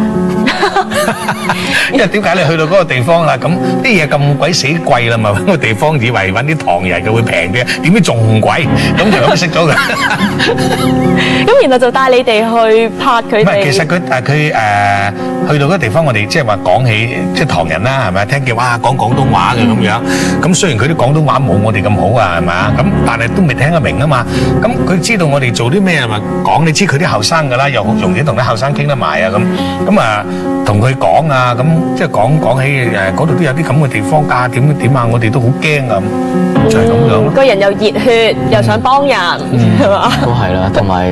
因為點解你去到嗰個地方啦？咁啲嘢咁鬼死貴啦，咪揾個地方以為揾啲唐人嘅會平啲，點知仲貴，咁就咁識咗佢。咁然後就帶你哋去拍佢唔係，哋。其實佢去到嗰個地方，我哋即係話講起即係唐人啦，係咪？聽見哇講廣東話嘅咁樣，咁雖然佢啲廣東話冇我哋咁好啊，係咪啊？咁但係都未聽得明啊嘛。咁佢知道我哋做啲咩咪講，你知佢啲後生㗎啦，又好容易同啲後生傾得埋啊咁啊。同佢講啊，咁即係講起嗰度都有啲咁嘅地方㗎，點啊，我哋都好驚啊，就係咁樣咯。個人又熱血，又想幫人，係嘛？都係啦，同埋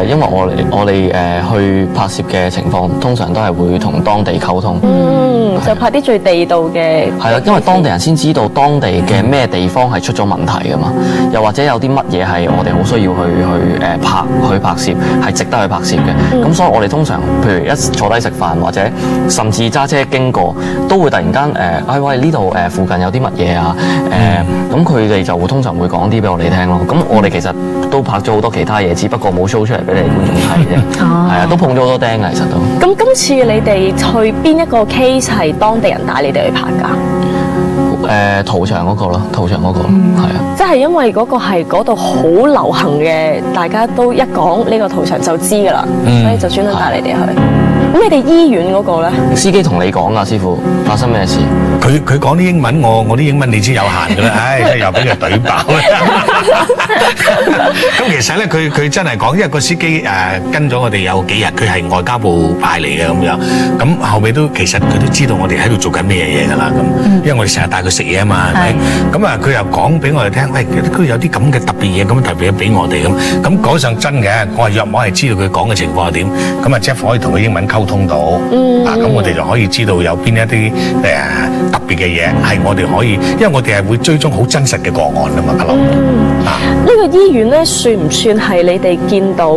因為我哋去拍攝嘅情況，通常都係會同當地溝通。就拍啲最地道嘅。係啦，因為當地人先知道當地嘅咩地方係出咗問題㗎嘛，又或者有啲乜嘢係我哋好需要去拍攝，係值得去拍攝嘅。咁所以我哋通常譬如一坐低食飯，或者甚至揸車經過，都會突然間喂呢度附近有啲乜嘢啊？咁佢哋就會通常會講啲俾我哋聽咯。咁我哋其實都拍咗好多其他嘢，只不過冇 show 出嚟俾你哋觀眾睇啫。係啊，都碰咗好多釘嘅，其實都。咁今次你哋去邊一個 case 係當地人帶你哋去拍㗎？屠場嗰個咯，屠場嗰個係啊。即係因為嗰個係嗰度好流行嘅，大家都一講呢個屠場就知㗎啦，所以就專登帶你哋去。咁你哋醫院嗰個咧？司機同你講㗎，師傅發生咩事？佢講啲英文，我啲英文你知有限㗎啦，唉，真係又俾佢懟爆。咁其實咧，佢真係講，因為個司機跟咗我哋有幾日，佢係外交部派嚟嘅咁樣。咁後尾都其實佢都知道我哋喺度做緊咩嘢㗎啦。咁因為我哋成日帶佢食嘢啊嘛，係咪？咁啊，佢又講俾我哋聽，喂，佢有啲咁嘅特別嘢，咁特別嘢俾我哋咁。咁講上真嘅，我係約莫係知道佢講嘅情況係點。咁啊 Jeff 可以同佢英文溝通到，咁我哋就可以知道有邊一啲特別嘅嘢係我哋可以，因為我哋係會追蹤好真實嘅個案㗎嘛，阿劉。呢個醫院咧，算唔算係你哋見到，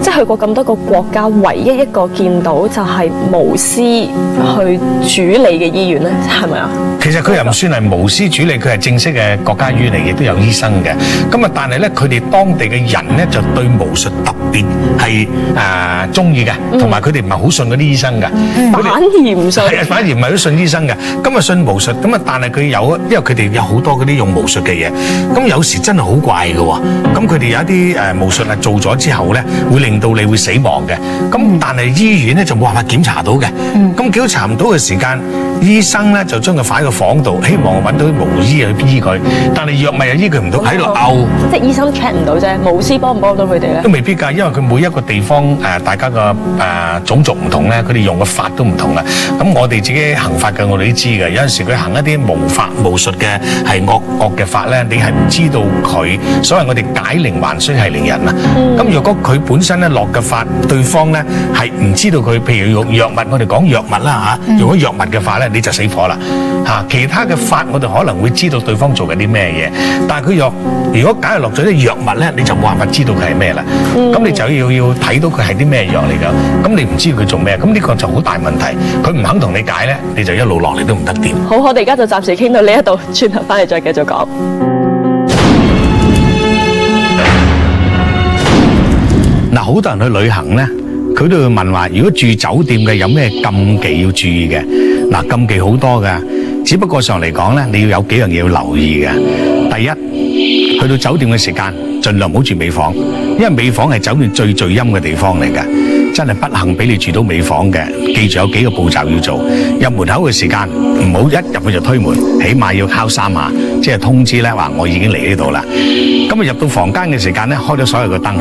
即係去過咁多個國家唯一一個見到就係無師去處理嘅醫院咧？係咪啊？其實佢又唔算係無師主理，佢係正式嘅國家醫院嚟，亦都有醫生嘅。咁啊，但係咧，佢哋當地嘅人咧就對巫術特別係中意嘅，同埋佢哋唔係好信嗰啲醫生嘅。反而唔信。係啊，反而唔係好信醫生嘅。咁啊，信巫術。咁啊，但係佢有，因為佢哋有好多嗰啲用巫術嘅嘢。咁有時真係好怪嘅喎。咁佢哋有一啲巫術啊，做咗之後咧，會令到你會死亡嘅。咁但係醫院咧就冇辦法檢查到嘅。咁檢查唔到嘅時間，醫生咧就將佢擺喺個房度，希望揾到啲巫醫去醫佢。但係藥物又醫佢唔到，喺度嘔。即係醫生 check 唔到啫，巫師幫唔幫到佢哋咧？都未必㗎，因為佢每一個地方大家個種族唔同咧，佢哋用嘅法都唔同啦。咁我哋自己行法嘅，我哋都知嘅。有陣時佢行一啲巫術嘅係惡嘅法咧，你係唔知道佢。所謂我哋解鈴還須繫鈴人啊。咁若果佢本身咧落嘅法，對方咧係唔知道佢，譬如用藥物，我哋講藥物啦嚇，用咗藥物嘅法咧，你就死火啦嚇。其他嘅法我哋可能會知道對方做緊啲咩嘢，但係佢如果假如落咗啲藥物咧，你就冇辦法知道佢係咩啦。咁你就要睇到佢係啲咩藥嚟㗎。咁你唔知佢做咩，咁呢個就好大問題。佢唔肯同你解咧，你就一路落嚟都唔得掂。好，我哋而家就暫時傾到呢一度，轉頭翻嚟再繼續講。嗱，好多人去旅行咧，佢都會問話，如果住酒店嘅有咩禁忌要注意嘅？嗱，禁忌好多㗎，只不過上嚟講咧，你要有幾樣嘢要留意嘅。第一，去到酒店嘅時間，盡量唔好住尾房，因為尾房係酒店最陰嘅地方嚟㗎。真係不幸俾你住到尾房嘅，記住有幾個步驟要做。入門口嘅時間唔好一入去就推門，起碼要敲3下，即係通知咧話我已經嚟呢度啦。咁啊入到房間嘅時間咧，開咗所有嘅燈。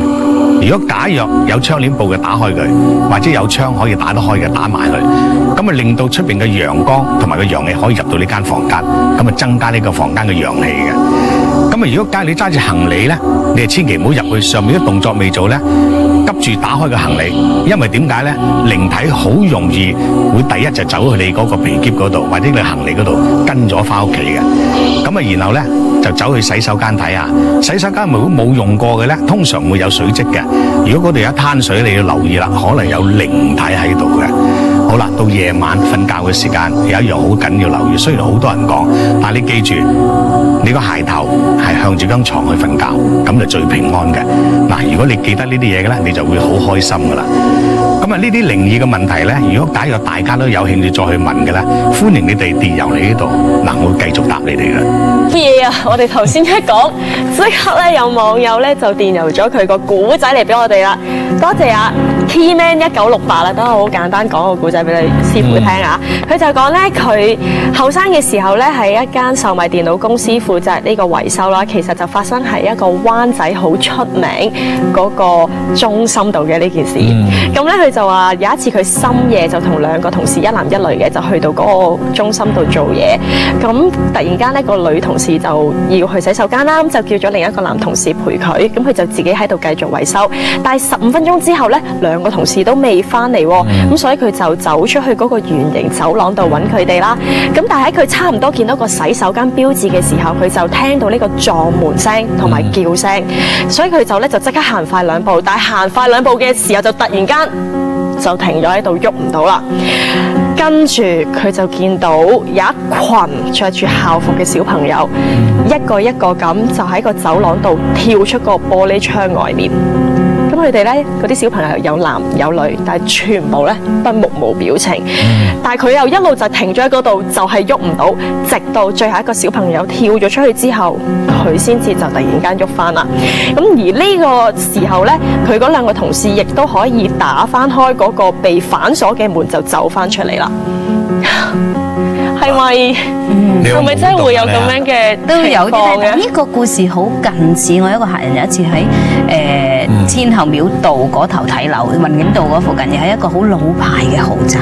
如果假若有窗簾布嘅，打開佢，或者有窗可以打得開嘅，打埋佢。咁啊令到出邊嘅陽光同埋個陽氣可以入到呢間房間，咁啊增加呢個房間嘅陽氣嘅。咁啊如果假如你揸住行李咧，你係千祈唔好入去，上面啲動作未做咧，急住打開個行李，因為點解咧？靈體好容易會第一就走去你嗰個皮篋嗰度，或者你行李嗰度跟咗翻屋企嘅。咁啊然後咧就走去洗手間睇下，洗手間如果冇用過嘅咧，通常會有水漬嘅。如果嗰度有一灘水，你要留意啦，可能有靈體喺度嘅。好啦，到夜晚瞓覺嘅時間，有一樣好緊要留意。雖然好多人講，但係你記住，你個鞋頭係向住張床去瞓覺，咁就最平安嘅。嗱，如果你記得呢啲嘢嘅咧，你就會好開心噶啦。咁啊，呢啲靈異嘅問題咧，如果假如大家都有興趣再去問嘅咧，歡迎你哋電郵嚟呢度，嗱，我會繼續答你哋嘅。乜嘢啊？我哋頭先一講，即刻咧有網友咧就電郵咗佢個古仔嚟俾我哋啦。多謝啊 Keyman 1968啦，等我好簡單講個古仔俾你師傅聽啊。佢就講咧，佢後生嘅時候咧喺一間售賣電腦公司負責呢個維修啦。其實就發生喺一個灣仔好出名嗰個中心度嘅呢件事。咁咧佢就話有一次佢深夜就同2個同事，一男一女嘅，就去到嗰個中心度做嘢。咁突然間呢個女同事就要去洗手間啦，咁就叫咗另一個男同事陪佢。咁佢就自己喺度繼續維修。但係15分鐘之後咧，2個同事都未翻嚟，咁所以佢就走出去嗰個圓形走廊度揾佢哋啦。咁但係喺佢差唔多見到個洗手間標誌嘅時候，佢就聽到呢個撞門聲同埋叫聲，所以佢就即刻行快2步。但係行快2步嘅時候，就突然間就停咗喺度，喐唔到啦。跟住佢就見到有一群着住校服嘅小朋友，一個一個咁就喺個走廊度跳出個玻璃窗外面。咁佢哋咧，嗰啲小朋友有男有女，但係全部咧都目無表情。但係佢又一路就停咗喺嗰度，就係喐唔到，直到最後一個小朋友跳咗出去之後，佢先至就突然間喐翻啦。咁而呢個時候咧，佢嗰2個同事亦都可以打翻開嗰個被反鎖嘅門，就走翻出嚟啦。係咪？係咪真係會有咁樣嘅都有啲嘅？呢個故事好近似我一個客人有一次喺天后廟道嗰頭睇樓，雲景道嗰附近，又係一個好老牌嘅豪宅。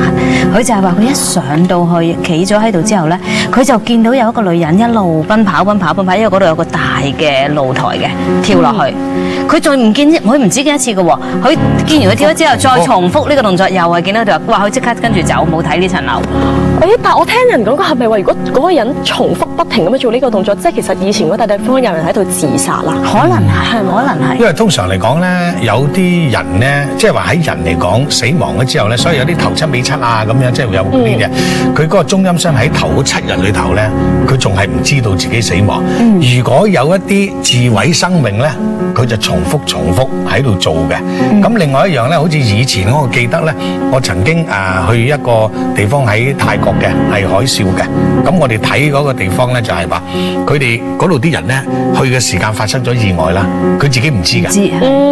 佢就係話佢一上到去，企咗喺度之後咧，佢就見到有一個女人一路奔跑，因為嗰度有個大嘅露台嘅，跳落去。佢再唔見，佢唔止幾多次嘅喎。佢見完佢跳咗之後，再重複呢個動作，又係見到佢話，哇！佢即刻跟住走，冇睇呢層樓。但我聽人講過係咪話，如果嗰個人重複不停咁樣做呢個動作，即係其實以前嗰笪地方有人喺度自殺啦？可能係。因為通常嚟講咧，有啲人咧，即係話喺人嚟講死亡咗之後咧，所以有啲頭七尾七啊咁樣，即係會有呢啲嘅。佢嗰個中陰身喺頭嗰7日裏頭咧，佢仲係唔知道自己死亡。如果有一啲自毀生命咧，佢就重複喺度做嘅。咁另外一樣咧，好似以前我記得咧，我曾經去一個地方喺泰國嘅，係海嘯嘅。咁我哋睇嗰個地方咧，就係話佢哋嗰度啲人咧，去嘅時間發生咗意外啦，佢自己唔知㗎。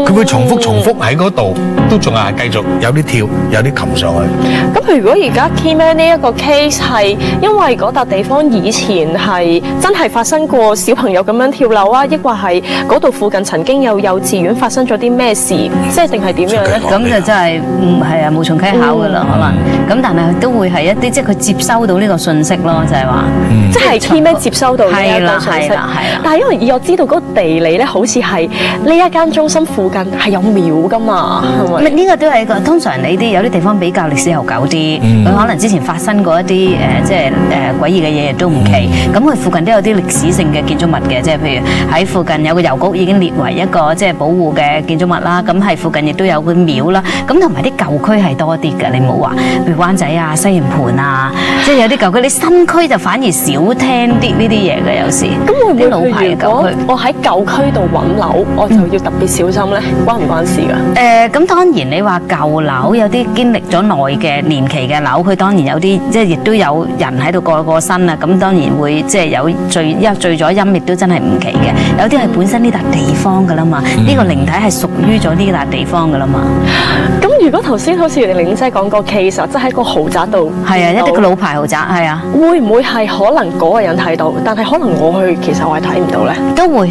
佢會重複喺嗰度，都仲係繼續有啲跳，有啲擒上去。咁如果而家 Keyman 呢一個 case 係因為嗰笪地方以前係真係發生過小朋友咁樣跳樓啊，抑或係嗰度附近曾經有幼稚園發生咗啲咩事，即係定係點樣咧？咁就真係係啊，無從稽考㗎啦，可能。咁但係都會係一啲，即係佢接收到呢個信息咯，就係話，即係 Keyman 接收到呢一個信息。係啦。但係因為我知道嗰個地理咧，好似係呢一間中心附近係有廟㗎嘛，係咪？呢個都係一個通常你啲有啲地方比較歷史悠久啲，佢可能之前發生過一啲即係詭異嘅嘢都唔奇。咁佢附近都有啲歷史性嘅建築物嘅，即係譬如喺附近有個郵局已經列為一個即係保護嘅建築物啦。咁係附近亦都有個廟啦。咁同埋啲舊區係多啲嘅，你唔好話譬如灣仔啊、西營盤啊，即係有啲舊區。你新區就反而少聽啲呢啲嘢嘅，有時。咁會唔會老牌嘅舊區？我喺舊區度揾樓，我就要特別小心咧，關唔關事㗎？咁當然你話舊樓有啲經歷咗耐嘅年期嘅樓，佢當然有啲即係亦都有人喺度過身啊，咁當然會即係有聚咗陰，亦都真係唔奇嘅。有啲係本身呢笪地方㗎啦嘛，呢個靈體係屬於咗呢笪地方㗎啦嘛。咁如果頭先好似玲姐講個 case 啊，即係喺個豪宅度，係啊，一啲個老牌豪宅係啊，會唔會係可能嗰個人睇到，但係可能我去其實我係睇唔到咧？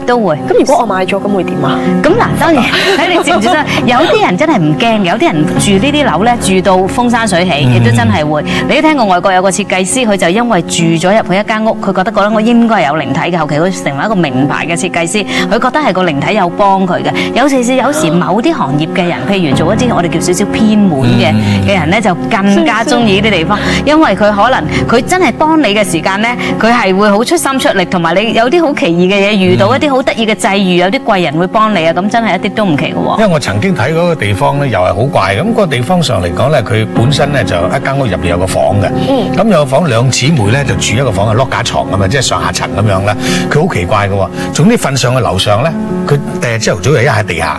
都會。咁如果我買咗，咁會點啊？咁嗱，當然睇你接唔接得。有啲人真係唔驚，有啲人住呢啲樓咧，住到風生水起，亦都真係會。你都聽過外國有個設計師，佢就因為住咗入去一間屋，佢覺得我應該係有靈體嘅。後期佢成為一個名牌嘅設計師，佢覺得係個靈體有幫佢嘅。有時某啲行業嘅人，譬如做一啲我哋叫少少偏門嘅人咧，就更加中意呢啲地方，因為佢可能佢真係幫你嘅時間咧，佢係會好出心出力，同埋你有啲好奇異嘅嘢，遇到一啲好得意嘅際遇，有啲貴人會幫你啊，咁真係一啲都唔奇嘅喎。因為我曾經睇嗰個地方咧，又係好怪。咁個地方上嚟講咧，佢本身咧就一間屋入邊有個房嘅。咁有個房兩姊妹咧就住一個房係碌架床咁啊，即係上下層咁樣啦。佢好奇怪嘅喎，總之瞓上去樓上咧，佢朝頭早又一喺地下。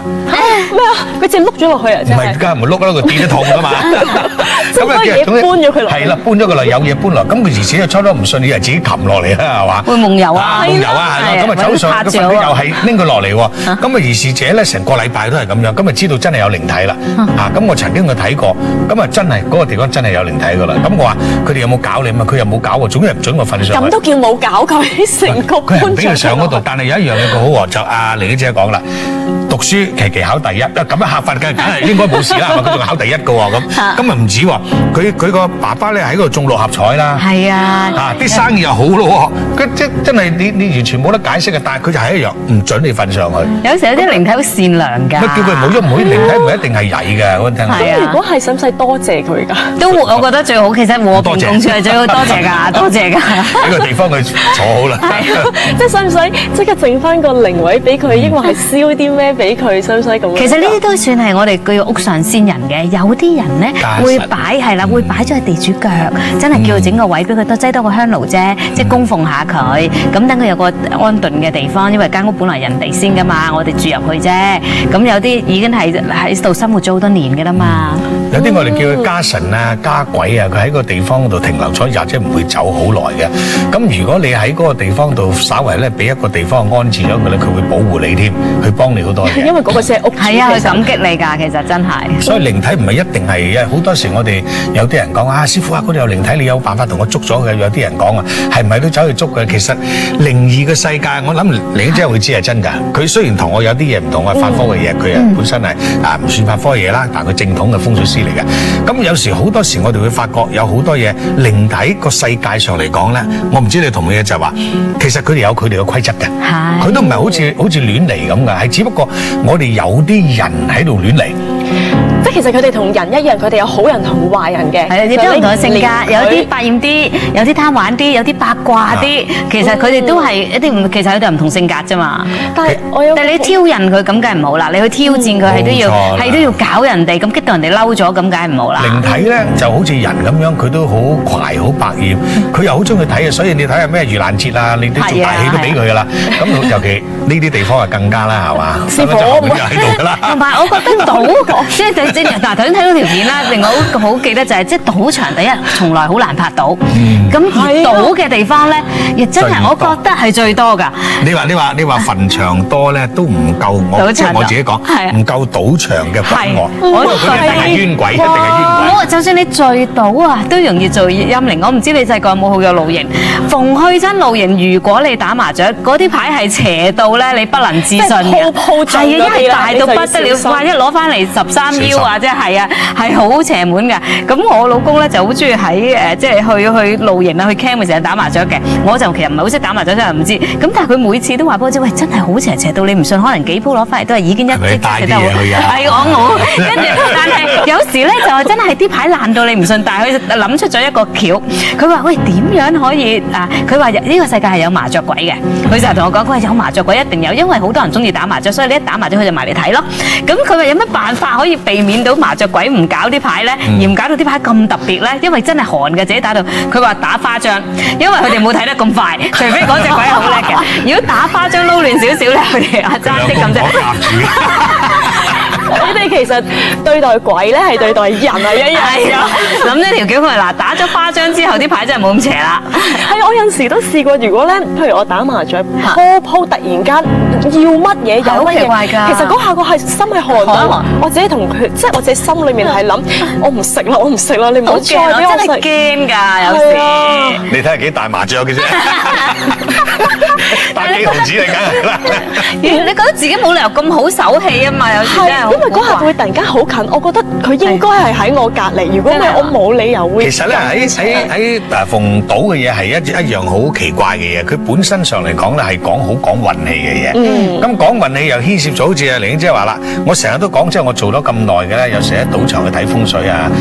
咩啊？佢淨碌咗落去啊！唔係，梗係唔係碌啦，佢跌得痛噶嘛。咁啊，嘢搬咗佢落。係啦，搬咗佢落，有嘢搬落。咁佢兒子就初初唔信，以為自己擒落嚟啦，係嘛？會夢遊啊！夢遊啊，係啦。咁啊走上個瞓又係拎佢落嚟喎。咁啊兒事者咧成個禮拜都係咁樣，咁啊知道真係有靈體啦。咁我曾經去睇過，咁啊真係嗰個地方真係有靈體噶啦。咁我話佢哋有冇搞你嘛？佢又冇搞喎，總之唔準我瞓上去。咁都叫冇搞佢，成個搬佢唔俾佢上嗰度，但係有一樣嘢佢好喎，就阿玲姐講啦。讀書期考第一，咁樣嚇法梗係應該冇事啦，係嘛？佢仲考第一個喎，咁啊唔止喎，佢個爸爸咧喺嗰度中六合彩啦，係啊，啲生意又好咯喎，佢真係你完全冇得解釋嘅，但係佢就係一樣唔準你瞓上去。有時有啲靈體好善良㗎，乜叫佢冇咗唔可以靈體唔一定係曳嘅，我聽。咁如果係使唔使多謝佢㗎？都我覺得最好，其實和平共處係最好，多謝㗎，多謝㗎。呢個地方佢坐好啦，即係使唔使即刻整翻個靈位俾佢？抑或係燒啲咩俾佢？使唔使咁？其實呢啲都算係我哋叫屋上先人嘅。有啲人咧會擺係啦，會擺咗喺地主腳，真係叫佢整個位俾佢，多擠多個香爐啫，即係供奉下佢。咁等佢有個安頓嘅地方，因為間屋本來人哋先㗎嘛，我哋住入去啫。咁有啲已經係喺度生活咗好多年㗎啦嘛。有啲我哋叫佢家神啊、家鬼啊，佢喺個地方嗰度停留咗，或者唔會走好耐嘅。咁如果你喺嗰個地方度稍為咧俾一個地方安置咗佢咧，佢會保護你添，去幫你好多嘢。因為嗰個先係屋主，係啊，佢感激你㗎，其實真係。所以靈體唔係一定係，好多時我哋有啲人講啊，師傅啊，嗰度有靈體，你有辦法同我捉咗嘅？有啲人講啊，係唔係都走去捉嘅？其實靈異嘅世界，我諗你真係會知係真㗎。佢雖然同我有啲嘢唔同，我係法科嘅嘢，佢本身係唔算法科嘢啦，但係佢正統嘅風水師嚟嘅。咁有時好多時我哋會發覺有好多嘢靈體個世界上嚟講咧，我唔知你同唔同意就係話，其實佢哋有佢哋嘅規則嘅，佢都唔係好似亂嚟咁嘅，係只不過我哋有啲人喺度亂嚟。即係其實佢哋同人一樣，佢哋有好人同壞人嘅。係啊，亦都唔同嘅性格，有啲百厭啲，有啲貪玩啲，有啲八卦啲。其實佢哋都係一啲唔，其實佢哋唔同性格啫嘛。但係你挑釁佢咁梗係唔好啦，你去挑戰佢係都要搞人哋，咁激到人哋嬲咗，咁梗係唔好啦。靈體咧就好似人咁樣，佢都好快好百厭，佢又好中意睇嘅，所以你睇下咩盂蘭節啊，你都做大戲都俾佢噶啦。咁尤其呢啲地方係更加啦，係嘛？師傅就喺度噶啦。同埋我覺得即係嗱，頭先睇到條片啦，令我好記得就係即係賭場第一從來好難拍到，咁而賭嘅地方咧，亦真係我覺得係最多㗎。你話墳場多咧，都唔夠我即係我自己講，唔夠賭場嘅鬼惡。我覺得一定係冤鬼，一定係冤鬼。就算你聚賭啊，都容易聚陰靈。我唔知你細個有冇去過露營？逢去親露營，如果你打麻雀，嗰啲牌係邪到咧，你不能置信嘅。係啊，因為大到不得了，哇！一攞翻嚟13腰啊，即係啊，係好邪門㗎。咁我老公咧就好中意喺即係去露營啊，去 camp 嘅時候打麻雀嘅。我就其實唔係好識打麻雀，真係唔知。咁但係佢每次都話俾我知，喂，真係好邪到你唔信，可能幾鋪攞翻嚟都係已經一即帶啲嘢去啊。係我跟住，但係有時咧就係真係啲牌爛到你唔信，但係佢諗出咗一個橋。佢話：喂，點樣可以啊？佢話呢個世界係有麻雀鬼嘅。佢就同我講：佢話有麻雀鬼一定有，因為好多人中意打麻雀，所以你一打麻雀佢就埋嚟睇咯。咁佢話有乜辦法可以避免到麻雀鬼唔搞啲牌咧，而唔搞到啲牌咁特別咧？因為真係寒嘅，自己打到。佢話打花張，因為佢哋冇睇得咁快，除非嗰隻鬼係好叻嘅。如果打花張撈亂少少咧，佢哋爭啲咁啫。你哋哋其實對待鬼咧係對待人係一樣嘅。諗呢條橋佢話嗱，打咗花張之後啲牌真係冇咁邪啦。係我有時都試過，如果咧，譬如我打麻雀鋪突然間要乜嘢有乜嘢，其實嗰下個係心係寒到，我自己同佢，即係我自己心裏面係諗，我唔食啦，我唔食啦，你唔好再俾我食。真係驚㗎，有時。你睇下幾大麻雀嘅啫，打幾毫子你梗係啦。你覺得自己冇理由咁好手氣啊嘛？有時真係因為嗰下會突然間好近，我覺得佢應該係喺我隔離。如果唔係，我冇理由會。其實咧喺逢賭嘅嘢係一樣好奇怪嘅嘢，佢本身上嚟講咧係好講運氣嘅嘢。咁講運氣又牽涉咗，好似阿玲姐話啦，我成日都講，即係我做咗咁耐嘅咧，有時喺賭場去睇風水啊，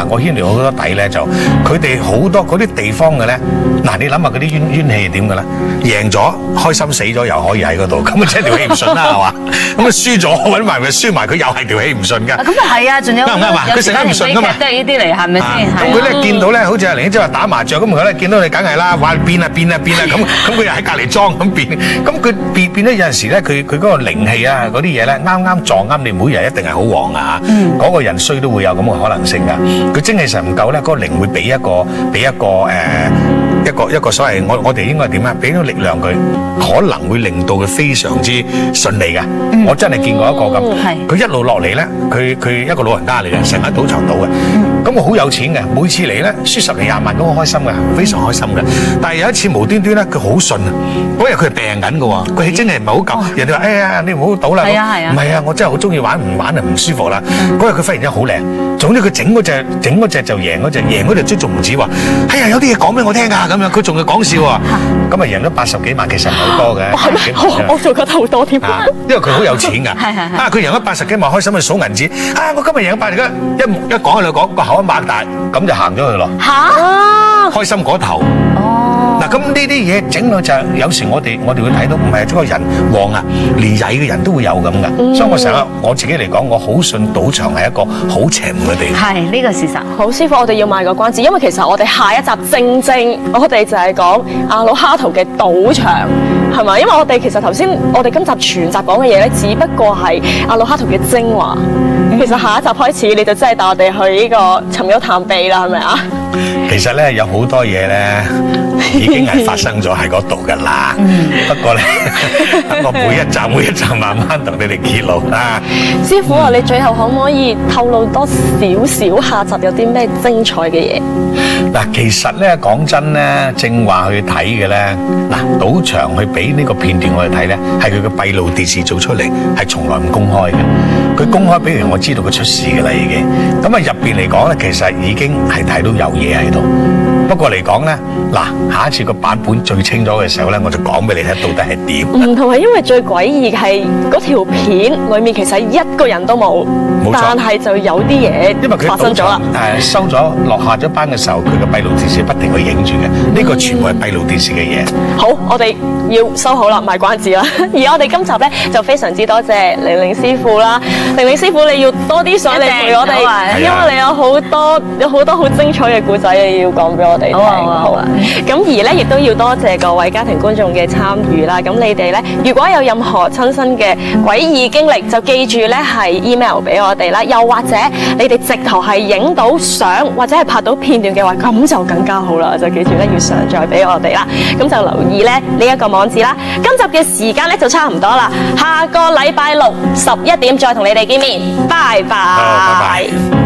我牽連好多底咧，就佢哋好多嗰啲地方嘅咧，嗱你諗下嗰啲冤氣係點嘅咧？贏咗開心，死咗又可以喺嗰度，咁啊即係條氣唔順啦，係嘛？咁啊輸咗揾埋佢，輸埋佢又係條氣唔順㗎。咁啊係啊，仲有佢成日唔順㗎嘛，都係呢啲嚟，係咪先？咁佢咧見到咧，好似阿玲姐話打麻雀咁，佢咧見到你梗係啦，話變啊咁佢又喺隔離裝咁變，咁佢變咗有陣時咧，佢嗰個靈氣啊嗰啲嘢咧，啱撞啱你每日一定係好旺啊嚇，嗰個人衰都會有咁嘅可能性㗎。佢精氣神唔夠咧，嗰個靈會俾一個所謂我哋應該點啊？俾咗力量佢，可能會令到佢非常之順利嘅。我真係見過一個咁，佢一路落嚟咧，佢一個老人家嚟嘅，成日喺賭場賭嘅。咁我好有錢嘅，每次嚟咧輸10零20萬都好開心嘅，非常開心嘅。但係有一次無端端咧，佢好順啊！嗰日佢係病緊嘅喎，佢真係唔係好夠。人哋話：哎呀，你唔好賭啦！唔係啊，我真係好中意玩，唔玩就唔舒服啦。嗰日佢忽然間好靚，總之佢整嗰隻就贏嗰隻，贏嗰隻仲唔止話，哎呀有啲嘢講俾我聽㗎咁樣，佢仲係講笑啊！咁啊贏咗80幾萬，其實唔係好多嘅。我仲覺得好多添。因為佢好有錢㗎。佢贏咗80幾萬，開心去數銀紙。我今日贏咗80幾，一講喺度講個口一擘大，咁就行咗去咯。開心嗰頭。嗱，咁呢啲嘢整到就有時我哋會睇到，唔係嗰個人旺啊，連曳嘅人都會有咁㗎。所以我成日我自己嚟講，我好信賭場係一個好邪門嘅地方。係呢個事實。好，師傅，我哋要賣個關子，因為其實我哋下一集正我哋就係講阿魯哈圖嘅賭場，係咪？因為我哋其實頭先我哋今集全集講嘅嘢咧，只不過係阿魯哈圖嘅精華。其實下一集開始，你就真係帶我哋去呢個尋幽探秘啦，係咪啊？其實咧有好多嘢咧已經係發生咗喺嗰度㗎啦。不過咧，等我每一集慢慢同你哋揭露啊。師傅啊，你最後可唔可以透露多少少下集有啲咩精彩嘅嘢？嗱，其實咧講真咧，正話去睇嘅咧，嗱，賭場去俾呢個片段我哋睇咧，係佢嘅閉路電視做出嚟，係從來唔公開嘅。佢公開，比如我知道佢出事㗎啦已經。咁啊入邊嚟講咧，其實已經係睇到有嘢喺度。不過嚟講咧，嗱，下一次個版本最清楚嘅時候咧，我就講俾你睇到底係點。同埋因為最詭異係嗰條片裡面其實一個人都冇，但係就有啲嘢發生咗啦。收咗落下咗班嘅時候，佢嘅閉路電視不停去影住嘅，呢個全部係閉路電視嘅嘢。好，我哋要收好啦，賣關子啦。而我哋今集咧就非常之多謝玲玲師傅啦，玲玲師傅你要多啲上嚟陪我哋，因為你有好多好精彩嘅故仔要講俾我哋聽。好啊。咁而咧亦都要多謝各位家庭觀眾嘅參與啦。咁你哋咧如果有任何親身嘅詭異經歷，就記住咧係 email 俾我哋啦。又或者你哋直頭係影到相或者係拍到片段嘅話，咁就更加好啦。就記住咧要上載俾我哋啦。咁就留意咧呢一個網址啦。今集嘅時間咧就差唔多啦。下個禮拜六11點再同你哋見面。拜拜。拜拜。